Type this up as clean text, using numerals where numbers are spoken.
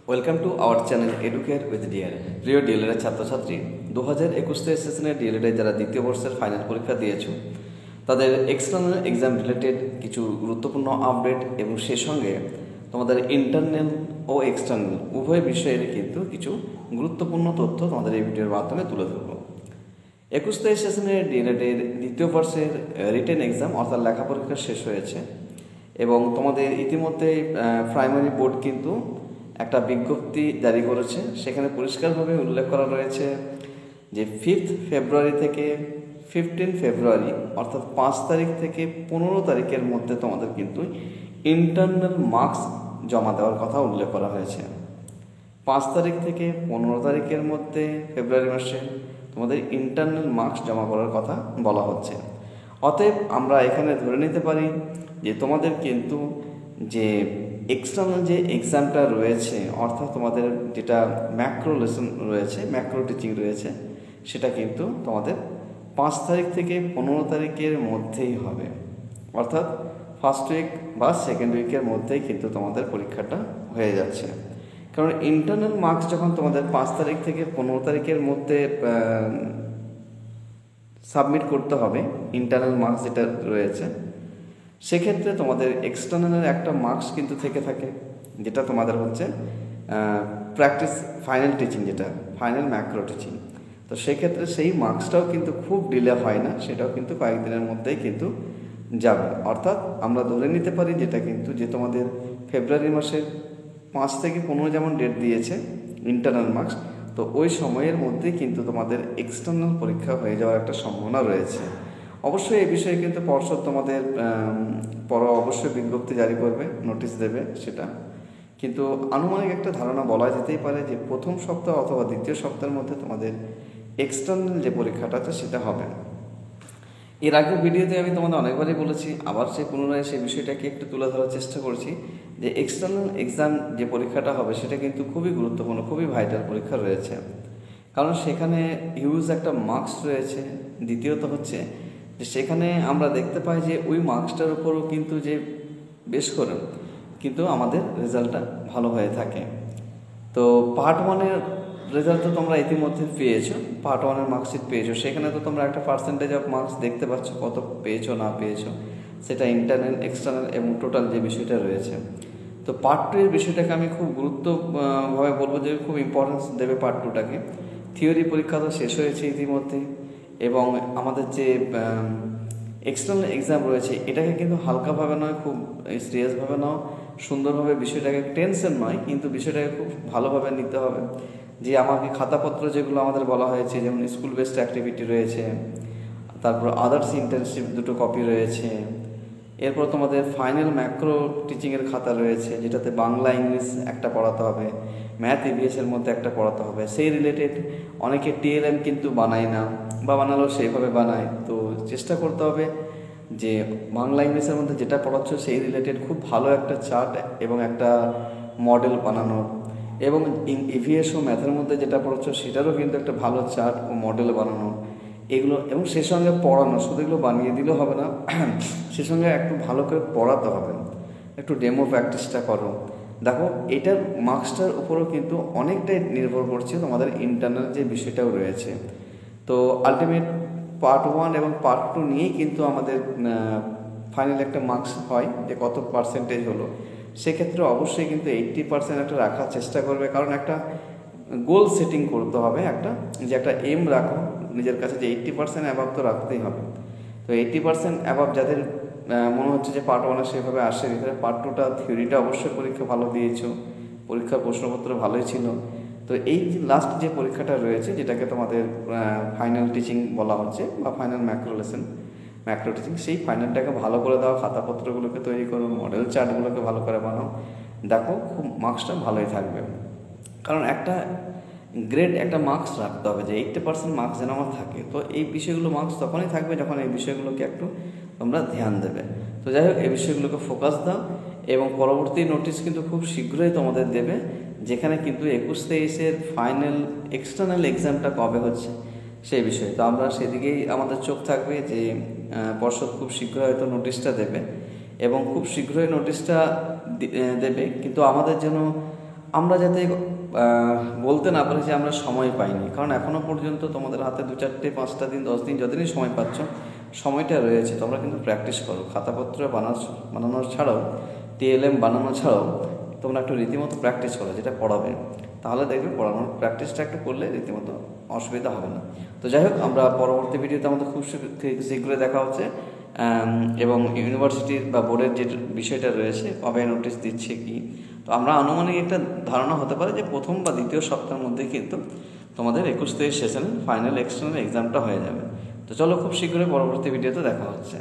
Welcome to our channel Educare with dear. প্রিয় DElEd ছাত্রছাত্রী, 2021 সেশনের ডিএলএড যারা দ্বিতীয় বর্ষের ফাইনাল পরীক্ষা দিয়েছো তাদের এক্সটার্নাল এক্সাম রিলেটেড কিছু গুরুত্বপূর্ণ আপডেট এবং সে সঙ্গে তোমাদের ইন্টারনাল ও এক্সটার্নাল উভয় বিষয়ের কিন্তু কিছু গুরুত্বপূর্ণ তথ্য তোমাদের এই ভিডিওর মাধ্যমে তুলে ধরব। 21 সেশনের ডিএলএডের দ্বিতীয় বর্ষের রিটেন এক্সাম অর্থাৎ লেখা পরীক্ষা শেষ হয়েছে এবং তোমাদের ইতিমধ্যে প্রাইমারি বোর্ড কিন্তু একটা বিজ্ঞপ্তি জারি করেছে। সেখানে পরিষ্কারভাবে উল্লেখ করা রয়েছে যে 5 ফেব্রুয়ারি থেকে 15 ফেব্রুয়ারি অর্থাৎ 5 তারিখ থেকে 15 তারিখের মধ্যে তোমাদের কিন্তু ইন্টারনাল মার্কস জমা দেওয়ার কথা উল্লেখ করা হয়েছে। 5 তারিখ থেকে 15 তারিখের মধ্যে ফেব্রুয়ারি মাসে তোমাদের ইন্টারনাল মার্কস জমা করার কথা বলা হচ্ছে। অতএব আমরা এখানে ধরে নিতে পারি যে তোমাদের কিন্তু যে এক্সটার্নাল যে এক্সামটা রয়েছে অর্থাৎ তোমাদের যেটা ম্যাক্রো লেসন রয়েছে, ম্যাক্রো টিচিং রয়েছে, সেটা কিন্তু তোমাদের 5 তারিখ থেকে 15 তারিখের মধ্যেই হবে। অর্থাৎ ফার্স্ট উইক বা সেকেন্ড উইকের মধ্যেই কিন্তু তোমাদের পরীক্ষাটা হয়ে যাচ্ছে। কারণ ইন্টারনাল মার্কস যখন তোমাদের 5 তারিখ থেকে 15 তারিখের মধ্যে সাবমিট করতে হবে, ইন্টারনাল মার্কস যেটা রয়েছে, সেক্ষেত্রে তোমাদের এক্সটার্নালের একটা মার্কস কিন্তু থেকে থাকে, যেটা তোমাদের হচ্ছে প্র্যাকটিস ফাইনাল টিচিং, যেটা ফাইনাল ম্যাক্রো টিচিং। তো সেক্ষেত্রে সেই মার্কসটাও কিন্তু খুব ডিলে হয় না, সেটাও কিন্তু কয়েকদিনের মধ্যেই কিন্তু যাবে। অর্থাৎ আমরা ধরে নিতে পারি যেটা কিন্তু যে তোমাদের ফেব্রুয়ারি মাসের 5 থেকে 15 যেমন ডেট দিয়েছে ইন্টারনাল মার্কস, তো ওই সময়ের মধ্যেই কিন্তু তোমাদের এক্সটার্নাল পরীক্ষা হয়ে যাওয়ার একটা সম্ভাবনা রয়েছে। অবশ্যই এই বিষয়ে কিন্তু পর্ষদ তোমাদের অবশ্যই বিজ্ঞপ্তি জারি করবে, নোটিশ দেবে সেটা, কিন্তু আনুমানিক একটা ধারণা বলা যেতেই পারে যে প্রথম সপ্তাহ অথবা দ্বিতীয় সপ্তাহের মধ্যে তোমাদের এক্সটার্নাল যে পরীক্ষাটা আছে সেটা হবে। এর আগের ভিডিওতে আমি তোমাদের অনেকবারই বলেছি, আবার পুনরায় সেই বিষয়টাকে একটু তুলে ধরার চেষ্টা করছি যে এক্সটার্নাল এক্সাম যে পরীক্ষাটা হবে সেটা কিন্তু খুবই গুরুত্বপূর্ণ, খুবই ভাইটাল পরীক্ষা রয়েছে। কারণ সেখানে হিউজ একটা মার্কস রয়েছে। দ্বিতীয়ত হচ্ছে যে সেখানে আমরা দেখতে পাই যে ওই মার্কসটার উপরও কিন্তু যে বেশ করে কিন্তু আমাদের রেজাল্টটা ভালো হয়ে থাকে। তো পার্ট 1-এর রেজাল্ট তো তোমরা ইতিমধ্যে পেয়েছো, পার্ট 1-এর মার্কশিট পেয়েছো, সেখানে তো তোমরা একটা পার্সেন্টেজ অফ মার্কস দেখতে পাচ্ছ কত পেয়েছো না পেয়েছো, সেটা ইন্টারনাল এক্সটার্নাল এবং টোটাল যে বিষয়টা রয়েছে। তো পার্ট 2-এর বিষয়টাকে আমি খুব গুরুত্বভাবে বলবো যে খুব ইম্পর্টেন্স দেবে পার্ট 2টাকে। থিওরি পরীক্ষা তো শেষ হয়েছে ইতিমধ্যে এবং আমাদের যে এক্সটার্নাল এক্সাম রয়েছে এটাকে কিন্তু হালকাভাবে নয়, খুব সিরিয়াসভাবে নাও, সুন্দরভাবে বিষয়টাকে, টেনশন নয় কিন্তু বিষয়টাকে খুব ভালোভাবে নিতে হবে। যে আমাকে খাতাপত্র যেগুলো আমাদের বলা হয়েছে, যেমন স্কুল বেসড অ্যাক্টিভিটি রয়েছে, তারপর আদার্স ইন্টার্নশিপ 2টো কপি রয়েছে, এরপর তোমাদের ফাইনাল ম্যাক্রো টিচিংয়ের খাতা রয়েছে যেটাতে বাংলা ইংলিশ একটা পড়াতে হবে, ম্যাথ ইভিএসের মধ্যে একটা পড়াতে হবে। সেই রিলেটেড অনেকে টিএলএম কিন্তু বানায় না, বা বানালেও সেইভাবে বানায়। তো চেষ্টা করতে হবে যে বাংলা ইংলিশের মধ্যে যেটা পড়াচ্ছ সেই রিলেটেড খুব ভালো একটা চার্ট এবং একটা মডেল বানানো, এবং ইভিএস ও ম্যাথের মধ্যে যেটা পড়াচ্ছ সেটারও কিন্তু একটা ভালো চার্ট ও মডেল বানানো, এগুলো, এবং সে সঙ্গে পড়ানো, শুধু এগুলো বানিয়ে দিলেও হবে না, সে সঙ্গে একটু ভালো করে পড়াতে হবে, একটু ডেমো প্র্যাকটিসটা করো। দেখো এটার মার্কসটার উপরও কিন্তু অনেকটাই নির্ভর করছে তোমাদের ইন্টারনাল যে বিষয়টাও রয়েছে। তো আলটিমেট পার্ট 1 এবং পার্ট 2 নিয়েই কিন্তু আমাদের ফাইনাল একটা মার্কস হয় যে কত পার্সেন্টেজ হলো। সেক্ষেত্রে অবশ্যই কিন্তু 80% একটা রাখার চেষ্টা করবে, কারণ একটা গোল সেটিং করতে হবে, যে একটা এম রাখো নিজের কাছে যে 80% অ্যাবাভ তো রাখতেই হবে। তো 80% অ্যাবাভ যাদের মনে হচ্ছে যে পার্ট 1-এ সেভাবে আসে, ভিতরে পার্ট 2টা থিওরিটা অবশ্যই পরীক্ষা ভালো দিয়েছো, পরীক্ষার প্রশ্নপত্র ভালোই ছিল। তো এই লাস্ট যে পরীক্ষাটা রয়েছে যেটাকে তোমাদের ফাইনাল টিচিং বলা হচ্ছে বা ফাইনাল ম্যাক্রো টিচিং, সেই ফাইনালটাকে ভালো করে দাও, খাতাপত্রগুলোকে তৈরি করো, মডেল চার্টগুলোকে ভালো করে বানাও, দেখো খুব মার্কসটা ভালোই থাকবে। কারণ একটা গ্রেড একটা মার্কস রাখতে হবে যে 80% মার্কস যেন আমার থাকে। তো এই বিষয়গুলো মার্কস তখনই থাকবে যখন এই বিষয়গুলোকে একটু তোমরা ধ্যান দেবে। তো যাই হোক, এই বিষয়গুলোকে ফোকাস দাও এবং পরবর্তী নোটিশ কিন্তু খুব শীঘ্রই তোমাদের দেবে, যেখানে কিন্তু 21-23-এর ফাইনাল এক্সটার্নাল এক্সামটা কবে হচ্ছে সেই বিষয়ে। তো আমরা সেদিকেই আমাদের চোখ থাকবে যে পর্ষদ খুব শীঘ্রই হয়তো নোটিশটা দেবে এবং খুব শীঘ্রই নোটিশটা দেবে, কিন্তু আমাদের যেন আমরা যাতে বলতে না পারি যে আমরা সময় পাইনি, কারণ এখনও পর্যন্ত তোমাদের হাতে 2, 4, 5টা দিন, 10 দিন যতদিনই সময় পাচ্ছ, সময়টা রয়েছে। তোমরা কিন্তু প্র্যাকটিস করো, খাতাপত্র বানানো ছাড়াও, TLM বানানো ছাড়াও তোমরা একটু রীতিমতো প্র্যাকটিস করো যেটা পড়াবে, তাহলে দেখবে পড়ানোর প্র্যাকটিসটা একটু করলে রীতিমতো অসুবিধা হবে না। তো যাই হোক, আমরা পরবর্তী ভিডিওতে আমাদের খুব শীঘ্রই দেখা হচ্ছে, এবং ইউনিভার্সিটির বা বোর্ডের যে বিষয়টা রয়েছে কবে নোটিশ দিচ্ছে কি, তো আমরা আনুমানিক একটা ধারণা হতে পারে যে প্রথম বা দ্বিতীয় সপ্তাহের মধ্যে কিন্তু তোমাদের 21 সেশনের ফাইনাল এক্সটার্নাল এক্সামটা হয়ে যাবে। তো চলো, খুব শীঘ্রই পরবর্তী ভিডিওতে দেখা হচ্ছে।